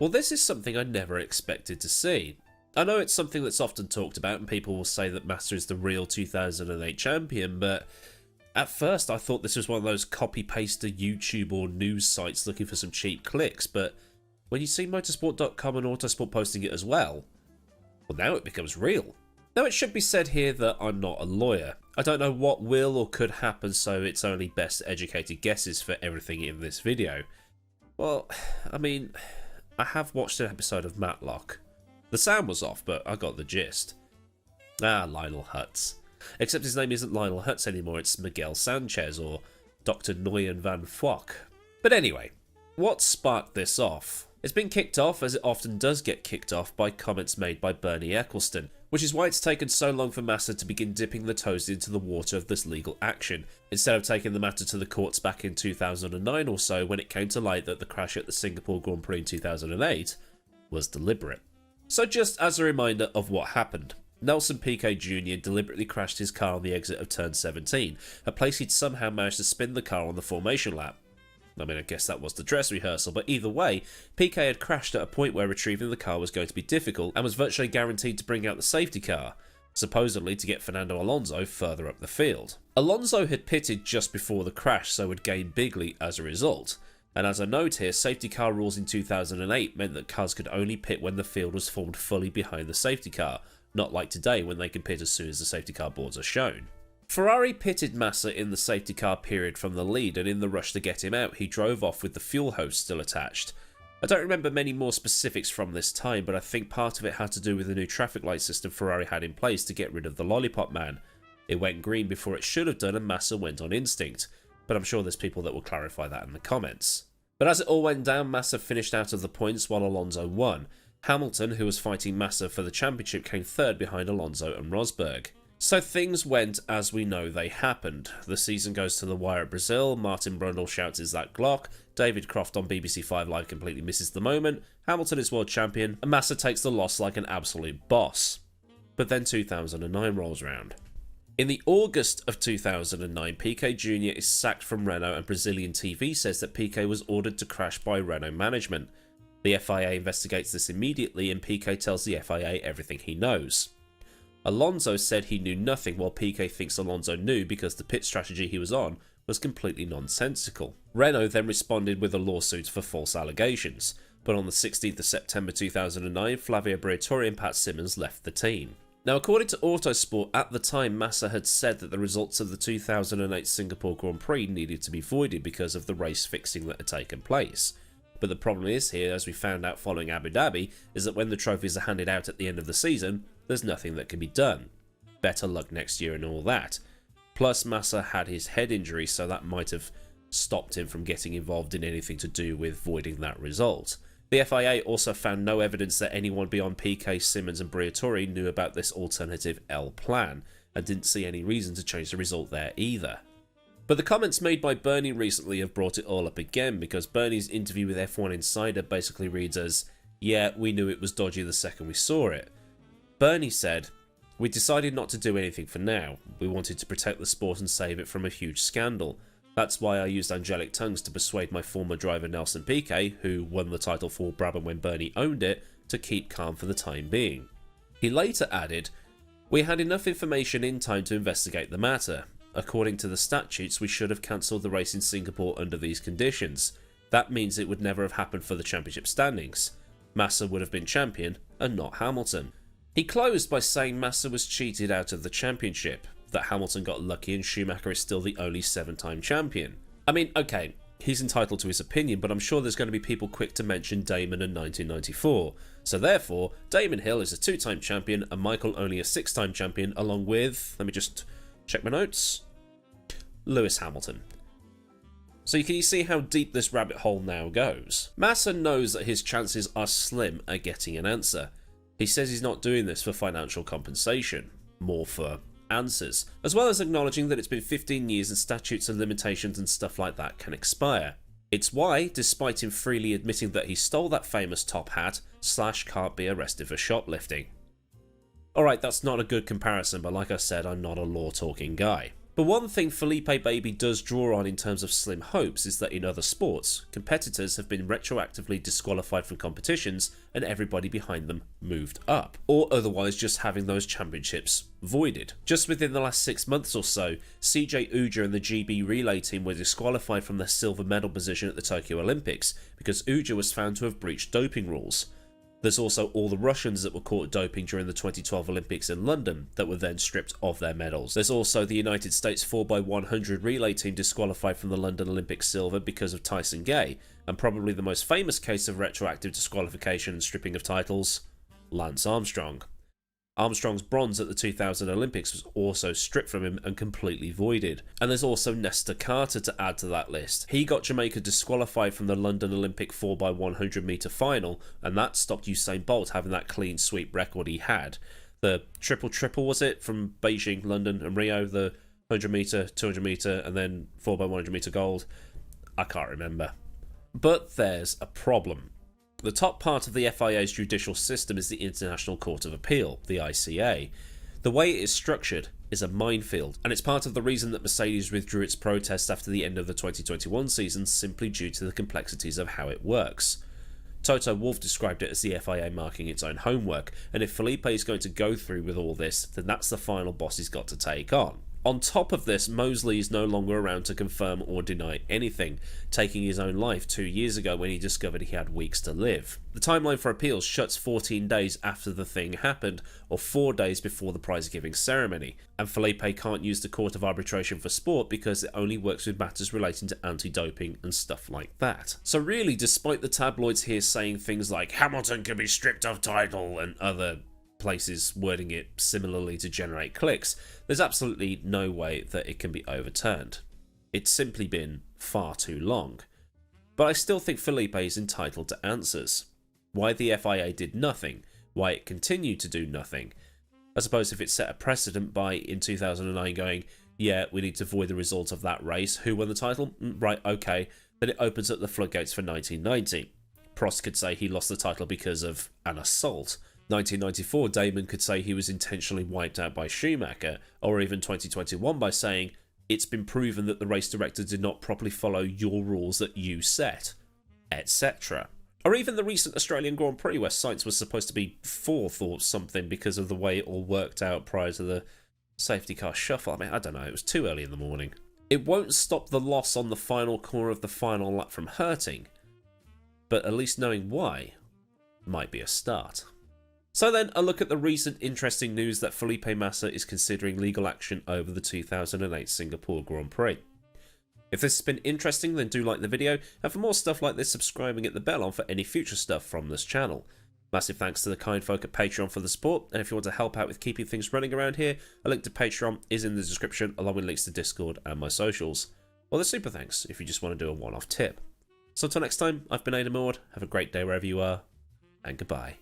Well, this is something I never expected to see. I know it's something that's often talked about and people will say that Massa is the real 2008 champion, but at first I thought this was one of those copy-paste YouTube or news sites looking for some cheap clicks, but when you see motorsport.com and Autosport posting it as well now it becomes real. Now it should be said here that I'm not a lawyer. I don't know what will or could happen, so it's only best educated guesses for everything in this video. Well, I mean, I have watched an episode of Matlock. The sound was off, but I got the gist. Lionel Hutz. Except his name isn't Lionel Hutz anymore, it's Miguel Sanchez or Dr. Nguyen van Fock. But anyway, what sparked this off? It's been kicked off, as it often does get kicked off, by comments made by Bernie Ecclestone, which is why it's taken so long for Massa to begin dipping the toes into the water of this legal action, instead of taking the matter to the courts back in 2009 or so, when it came to light that the crash at the Singapore Grand Prix in 2008 was deliberate. So just as a reminder of what happened, Nelson Piquet Jr. deliberately crashed his car on the exit of turn 17, a place he'd somehow managed to spin the car on the formation lap. I mean, I guess that was the dress rehearsal, but either way, Piquet had crashed at a point where retrieving the car was going to be difficult and was virtually guaranteed to bring out the safety car, supposedly to get Fernando Alonso further up the field. Alonso had pitted just before the crash, so would gain bigly as a result. And as a note here, safety car rules in 2008 meant that cars could only pit when the field was formed fully behind the safety car, not like today when they can pit as soon as the safety car boards are shown. Ferrari pitted Massa in the safety car period from the lead, and in the rush to get him out, he drove off with the fuel hose still attached. I don't remember many more specifics from this time, but I think part of it had to do with the new traffic light system Ferrari had in place to get rid of the Lollipop Man. It went green before it should have done, and Massa went on instinct, but I'm sure there's people that will clarify that in the comments. But as it all went down, Massa finished out of the points while Alonso won. Hamilton, who was fighting Massa for the championship, came third behind Alonso and Rosberg. So things went as we know they happened. The season goes to the wire at Brazil, Martin Brundle shouts "Is that Glock?", David Croft on BBC 5 Live completely misses the moment, Hamilton is world champion, and Massa takes the loss like an absolute boss. But then 2009 rolls round. In the August of 2009, Piquet Jr. is sacked from Renault, and Brazilian TV says that Piquet was ordered to crash by Renault management. The FIA investigates this immediately, and Piquet tells the FIA everything he knows. Alonso said he knew nothing, while Piquet thinks Alonso knew because the pit strategy he was on was completely nonsensical. Renault then responded with a lawsuit for false allegations, but on the 16th of September 2009, Flavio Briatore and Pat Symonds left the team. Now, according to Autosport, at the time Massa had said that the results of the 2008 Singapore Grand Prix needed to be voided because of the race fixing that had taken place. But the problem is here, as we found out following Abu Dhabi, is that when the trophies are handed out at the end of the season, there's nothing that can be done. Better luck next year and all that. Plus, Massa had his head injury, so that might have stopped him from getting involved in anything to do with voiding that result. The FIA also found no evidence that anyone beyond Piquet, Symonds and Briatore knew about this alternative L plan, and didn't see any reason to change the result there either. But the comments made by Bernie recently have brought it all up again, because Bernie's interview with F1 Insider basically reads as, "Yeah, we knew it was dodgy the second we saw it." Bernie said, "We decided not to do anything for now. We wanted to protect the sport and save it from a huge scandal. That's why I used angelic tongues to persuade my former driver Nelson Piquet, who won the title for Brabham when Bernie owned it, to keep calm for the time being." He later added, "We had enough information in time to investigate the matter. According to the statutes, we should have cancelled the race in Singapore under these conditions. That means it would never have happened for the championship standings. Massa would have been champion and not Hamilton." He closed by saying Massa was cheated out of the championship, that Hamilton got lucky and Schumacher is still the only 7-time champion. I mean, okay, he's entitled to his opinion, but I'm sure there's going to be people quick to mention Damon in 1994. So therefore, Damon Hill is a 2-time champion and Michael only a 6-time champion, along with, let me just check my notes, Lewis Hamilton. So can you see how deep this rabbit hole now goes? Massa knows that his chances are slim at getting an answer. He says he's not doing this for financial compensation, more for answers, as well as acknowledging that it's been 15 years and statutes and limitations and stuff like that can expire. It's why, despite him freely admitting that he stole that famous top hat, Slash can't be arrested for shoplifting. Alright, that's not a good comparison, but like I said, I'm not a law-talking guy. But one thing Felipe Baby does draw on in terms of slim hopes is that in other sports, competitors have been retroactively disqualified from competitions and everybody behind them moved up, or otherwise just having those championships voided. Just within the last 6 months or so, CJ Uja and the GB relay team were disqualified from their silver medal position at the Tokyo Olympics because Uja was found to have breached doping rules. There's also all the Russians that were caught doping during the 2012 Olympics in London that were then stripped of their medals. There's also the United States 4x100 relay team disqualified from the London Olympic silver because of Tyson Gay, and probably the most famous case of retroactive disqualification and stripping of titles, Lance Armstrong. Armstrong's bronze at the 2000 Olympics was also stripped from him and completely voided. And there's also Nestor Carter to add to that list. He got Jamaica disqualified from the London Olympic 4x100 metre final, and that stopped Usain Bolt having that clean sweep record he had. The triple was it, from Beijing, London and Rio, the 100 metre, 200 metre and then 4x100 metre gold? I can't remember. But there's a problem. The top part of the FIA's judicial system is the International Court of Appeal, the ICA. The way it is structured is a minefield, and it's part of the reason that Mercedes withdrew its protest after the end of the 2021 season simply due to the complexities of how it works. Toto Wolff described it as the FIA marking its own homework, and if Felipe is going to go through with all this, then that's the final boss he's got to take on. On top of this, Mosley is no longer around to confirm or deny anything, taking his own life 2 years ago when he discovered he had weeks to live. The timeline for appeals shuts 14 days after the thing happened, or 4 days before the prize-giving ceremony, and Felipe can't use the Court of Arbitration for Sport because it only works with matters relating to anti-doping and stuff like that. So really, despite the tabloids here saying things like Hamilton can be stripped of title and other places wording it similarly to generate clicks, there's absolutely no way that it can be overturned. It's simply been far too long. But I still think Felipe is entitled to answers. Why the FIA did nothing, why it continued to do nothing. I suppose if it set a precedent by, in 2009, going, yeah, we need to void the result of that race, who won the title? Right, okay, then it opens up the floodgates for 1990. Prost could say he lost the title because of an assault. 1994, Damon could say he was intentionally wiped out by Schumacher, or even 2021 by saying, it's been proven that the race director did not properly follow your rules that you set, etc. Or even the recent Australian Grand Prix where Sainz was supposed to be 4th or something because of the way it all worked out prior to the safety car shuffle. I mean, I don't know, it was too early in the morning. It won't stop the loss on the final corner of the final lap from hurting, but at least knowing why might be a start. So then, a look at the recent interesting news that Felipe Massa is considering legal action over the 2008 Singapore Grand Prix. If this has been interesting, then do like the video, and for more stuff like this, subscribe and get the bell on for any future stuff from this channel. Massive thanks to the kind folk at Patreon for the support, and if you want to help out with keeping things running around here, a link to Patreon is in the description, along with links to Discord and my socials. Or the super thanks if you just want to do a one-off tip. So until next time, I've been AdmiralLaWind, have a great day wherever you are, and goodbye.